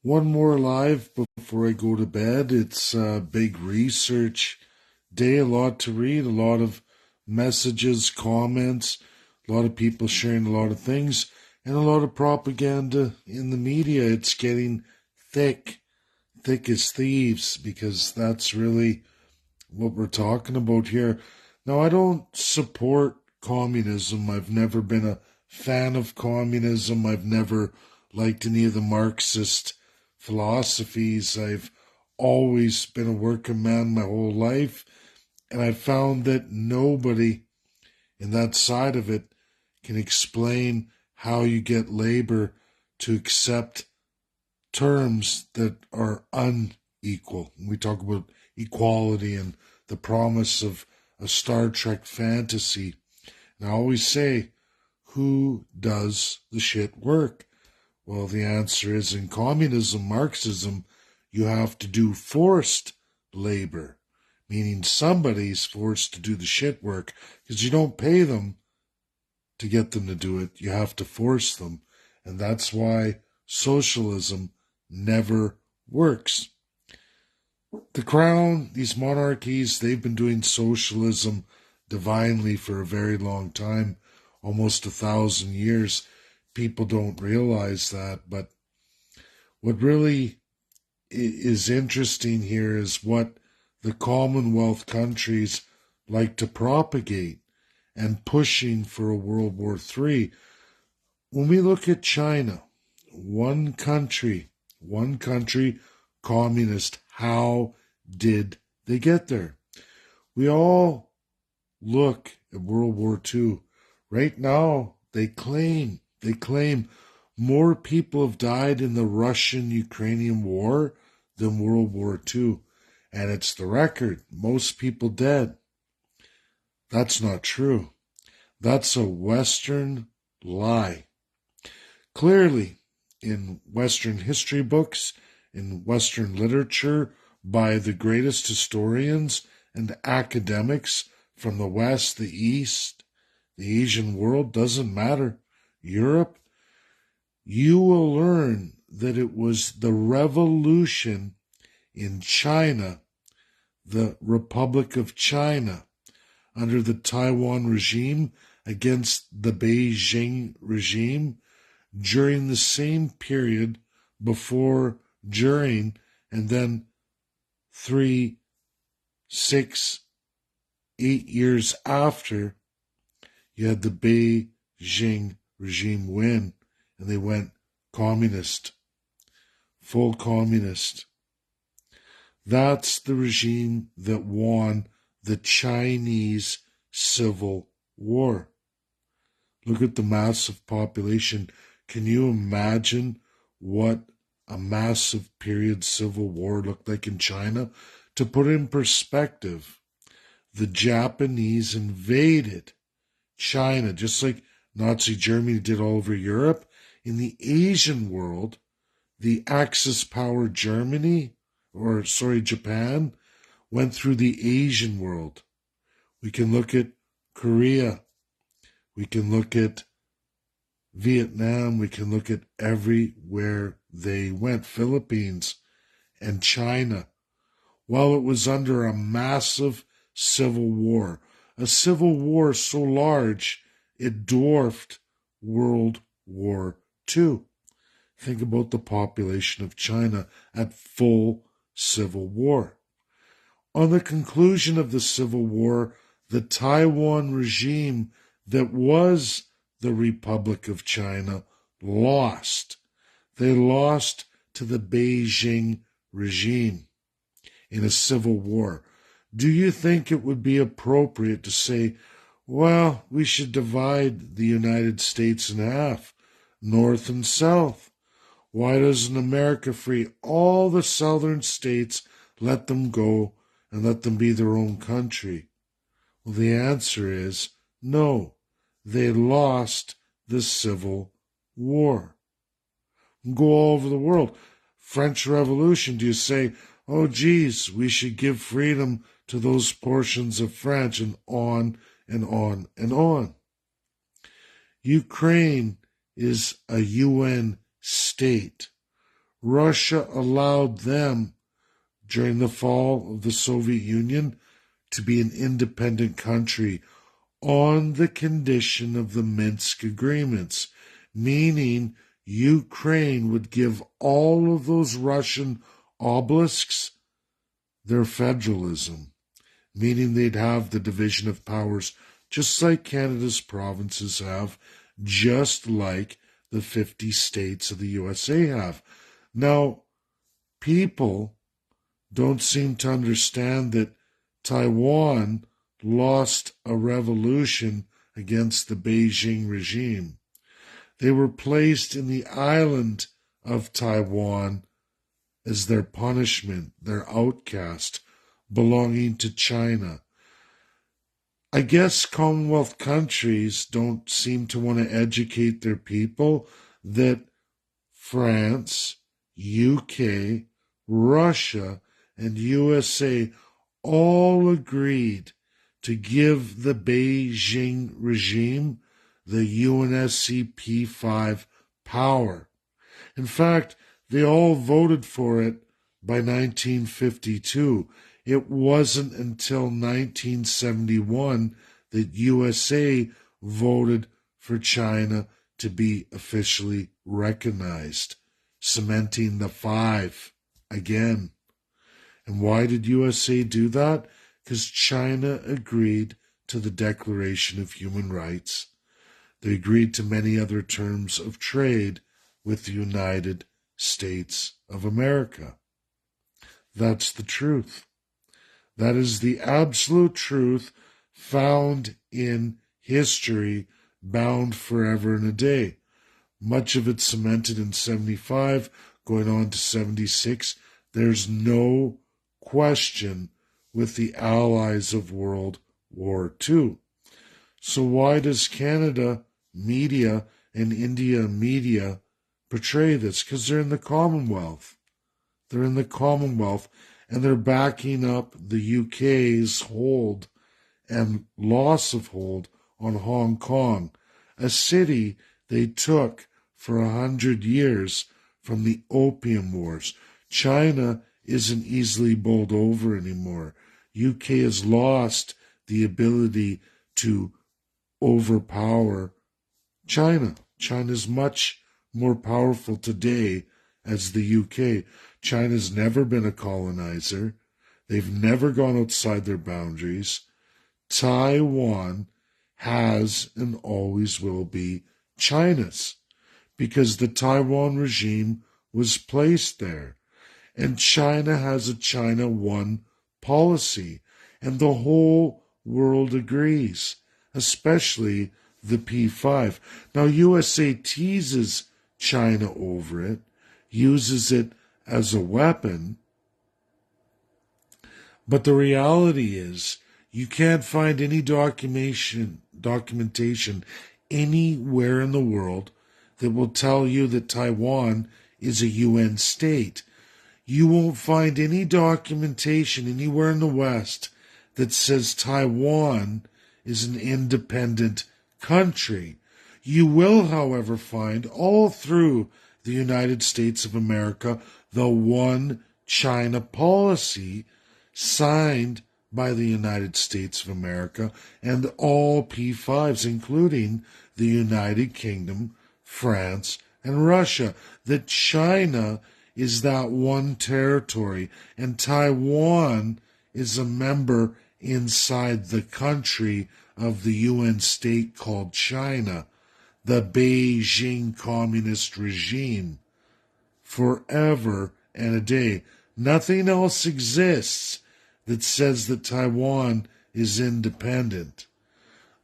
One more live before I go to bed. It's a big research day, a lot to read, a lot of messages, comments, a lot of people sharing a lot of things, and a lot of propaganda in the media. It's getting thick, thick as thieves, because that's really what we're talking about here. Now, I don't support communism. I've never been a fan of communism. I've never liked any of the Marxist philosophies. I've always been a working man my whole life, and I found that nobody in that side of it can explain how you get labor to accept terms that are unequal. We talk about equality and the promise of a Star Trek fantasy. And I always say, who does the shit work? Well, the answer is in communism, Marxism, you have to do forced labor, meaning somebody's forced to do the shit work because you don't pay them to get them to do it. You have to force them. And that's why socialism never works. The crown, these monarchies, they've been doing socialism divinely for a very long time, almost 1,000 years. People don't realize that, but what really is interesting here is what the Commonwealth countries like to propagate and pushing for a World War III. When we look at China, one country, communist, how did they get there? We all look at World War II. Right now, they claim more people have died in the Russian-Ukrainian war than World War II. And it's the record. Most people dead. That's not true. That's a Western lie. Clearly, in Western history books, in Western literature, by the greatest historians and academics from the West, the East, the Asian world, doesn't matter, Europe, you will learn that it was the revolution in China, the Republic of China, under the Taiwan regime against the Beijing regime during the same period before, during, and then 3, 6, 8 years after, you had the Beijing regime win, and they went communist, full communist. That's the regime that won the Chinese Civil War. Look at the massive population. Can you imagine what a massive period civil war looked like in China? To put it in perspective, the Japanese invaded China, just like Nazi Germany did all over Europe. In the Asian world, the Axis power Japan, went through the Asian world. We can look at Korea. We can look at Vietnam. We can look at everywhere they went, Philippines and China. While it was under a massive civil war, a civil war so large it dwarfed World War II. Think about the population of China at full civil war. On the conclusion of the Civil War, the Taiwan regime that was the Republic of China lost. They lost to the Beijing regime in a civil war. Do you think it would be appropriate to say, well, we should divide the United States in half, North and South? Why doesn't America free all the southern states, let them go, and let them be their own country? Well, the answer is no. They lost the Civil War. Go all over the world. French Revolution, do you say, oh, geez, we should give freedom to those portions of France, and on and on and on. Ukraine is a UN state. Russia allowed them, during the fall of the Soviet Union, to be an independent country on the condition of the Minsk agreements, meaning Ukraine would give all of those Russian obelisks their federalism, meaning they'd have the division of powers just like Canada's provinces have, just like the 50 states of the USA have. Now, people don't seem to understand that Taiwan lost a revolution against the Beijing regime. They were placed in the island of Taiwan as their punishment, their outcast, belonging to China. I guess Commonwealth countries don't seem to want to educate their people that France, UK, Russia, and USA all agreed to give the Beijing regime the UNSC P5 power. In fact, they all voted for it by 1952. It wasn't until 1971 that USA voted for China to be officially recognized, cementing the five again. And why did USA do that? Because China agreed to the Declaration of Human Rights. They agreed to many other terms of trade with the United States of America. That's the truth. That is the absolute truth found in history, bound forever in a day. Much of it cemented in 75, going on to 76. There's no question with the allies of World War II. So why does Canada media and India media portray this? Because they're in the Commonwealth. They're in the Commonwealth, and they're backing up the UK's hold and loss of hold on Hong Kong, a city they took for 100 years from the Opium Wars. China isn't easily bowled over anymore. UK has lost the ability to overpower China. China's much more powerful today as the UK. China's never been a colonizer. They've never gone outside their boundaries. Taiwan has and always will be China's because the Taiwan regime was placed there. And China has a China One policy. And the whole world agrees, especially the P5. Now, USA teases China over it, uses it as a weapon, but the reality is you can't find any documentation anywhere in the world that will tell you that Taiwan is a UN state. You won't find any documentation anywhere in the West that says Taiwan is an independent country. You will, however, find all through the United States of America the One China policy signed by the United States of America and all P5s, including the United Kingdom, France, and Russia, that China is that one territory and Taiwan is a member inside the country of the UN state called China, the Beijing communist regime, forever and a day. Nothing else exists that says that Taiwan is independent.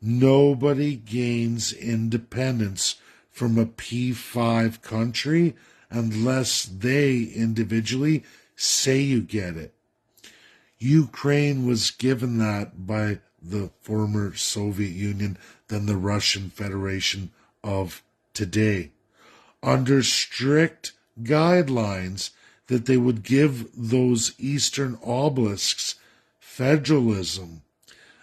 Nobody gains independence from a P5 country unless they individually say you get it. Ukraine was given that by the former Soviet Union, then the Russian Federation of today, under strict guidelines that they would give those eastern obelisks federalism,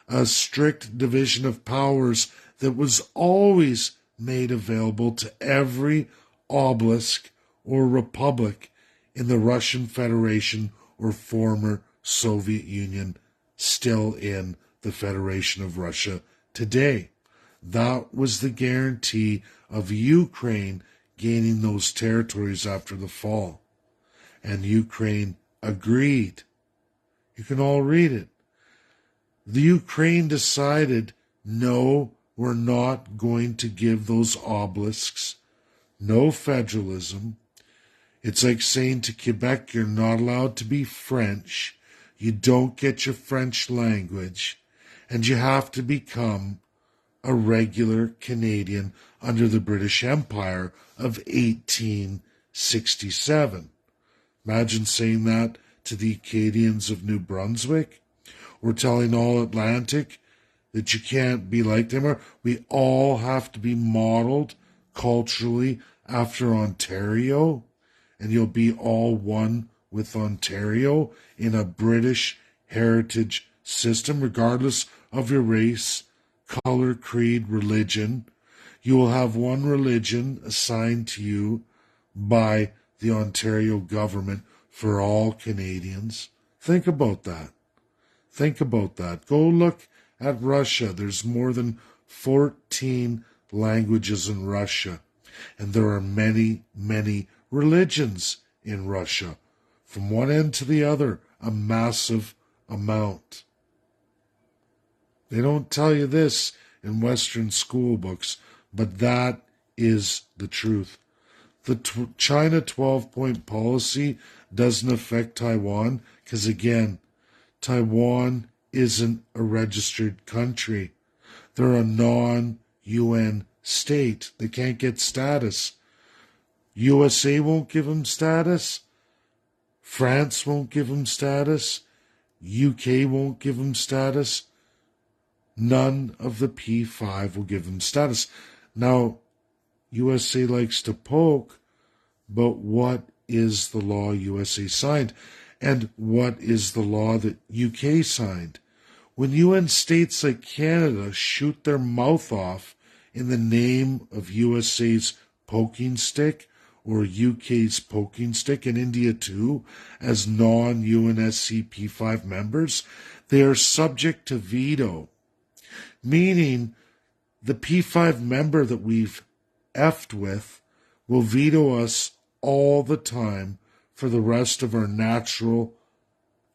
a strict division of powers that was always made available to every obelisk or republic in the Russian Federation or former Soviet Union, still in the Federation of Russia today. That was the guarantee of Ukraine gaining those territories after the fall. And Ukraine agreed. You can all read it. The Ukraine decided, no, we're not going to give those obelisks. No federalism. It's like saying to Quebec, you're not allowed to be French. You don't get your French language. And you have to become a regular Canadian under the British Empire of 1867. Imagine saying that to the Acadians of New Brunswick, or telling all Atlantic that you can't be like them. Or we all have to be modeled culturally after Ontario, and you'll be all one with Ontario in a British heritage system, regardless of your race, color, creed, religion. You will have one religion assigned to you by the Ontario government for all Canadians. Think about that. Think about that. Go look at Russia. There's more than 14 languages in Russia. And there are many, many religions in Russia. From one end to the other, a massive amount. They don't tell you this in Western school books, but that is the truth. The China 12-point policy doesn't affect Taiwan because, again, Taiwan isn't a registered country. They're a non-UN state. They can't get status. USA won't give them status. France won't give them status. UK won't give them status. None of the P5 will give them status. Now, USA likes to poke, but what is the law USA signed? And what is the law that UK signed? When UN states like Canada shoot their mouth off in the name of USA's poking stick or UK's poking stick, and India too, as non-UNSC P5 members, they are subject to veto. Meaning the P5 member that we've effed with will veto us all the time for the rest of our natural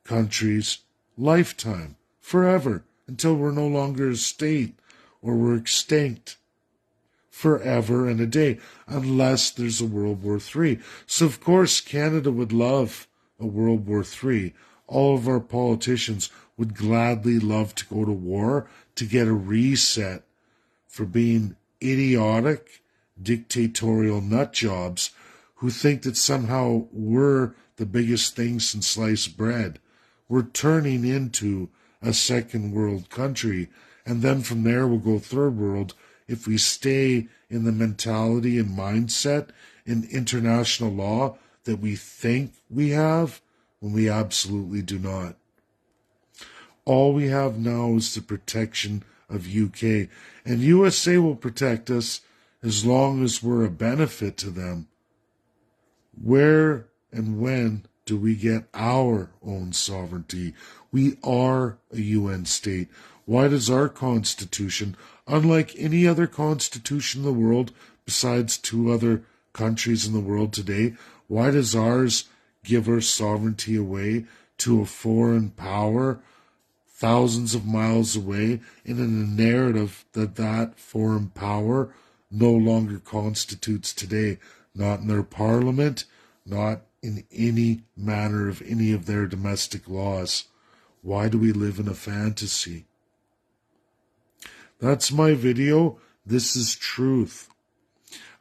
country's lifetime, forever, until we're no longer a state or we're extinct, forever and a day, unless there's a World War III. So, of course, Canada would love a World War III. All of our politicians would gladly love to go to war to get a reset for being idiotic, dictatorial nut jobs who think that somehow we're the biggest thing since sliced bread. We're turning into a second world country, and then from there we'll go third world if we stay in the mentality and mindset in international law that we think we have when we absolutely do not. All we have now is the protection of UK, and USA will protect us as long as we're a benefit to them. Where and when do we get our own sovereignty? We are a UN state. Why does our constitution, unlike any other constitution in the world besides 2 other countries in the world today, why does ours give our sovereignty away to a foreign power thousands of miles away and in a narrative that that foreign power no longer constitutes today? Not in their parliament, not in any manner of any of their domestic laws. Why do we live in a fantasy? That's my video. This is truth.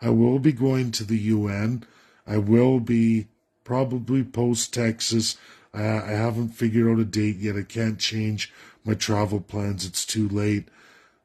I will be going to the UN. I will be probably post-Texas. I haven't figured out a date yet. I can't change my travel plans. It's too late.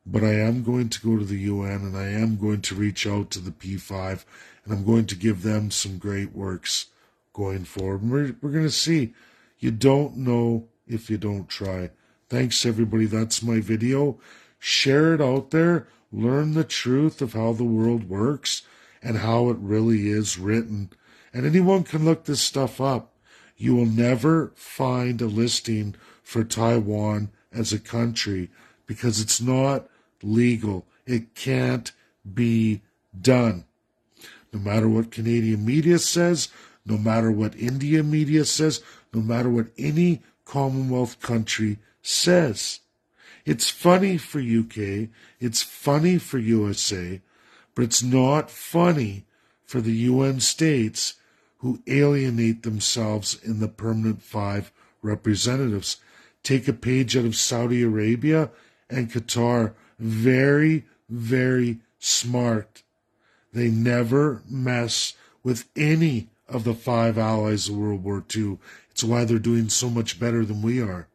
But I am going to go to the UN, and I am going to reach out to the P5, and I'm going to give them some great works going forward. And we're going to see. You don't know if you don't try. Thanks, everybody. That's my video. Share it out there. Learn the truth of how the world works and how it really is written. And anyone can look this stuff up. You will never find a listing for Taiwan as a country because it's not legal. It can't be done. No matter what Canadian media says, no matter what Indian media says, no matter what any Commonwealth country says. It's funny for UK, it's funny for USA, but it's not funny for the UN states who alienate themselves in the permanent 5 representatives. Take a page out of Saudi Arabia and Qatar. Very, very smart. They never mess with any of the 5 allies of World War II. It's why they're doing so much better than we are.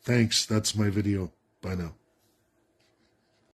Thanks. That's my video. Bye now.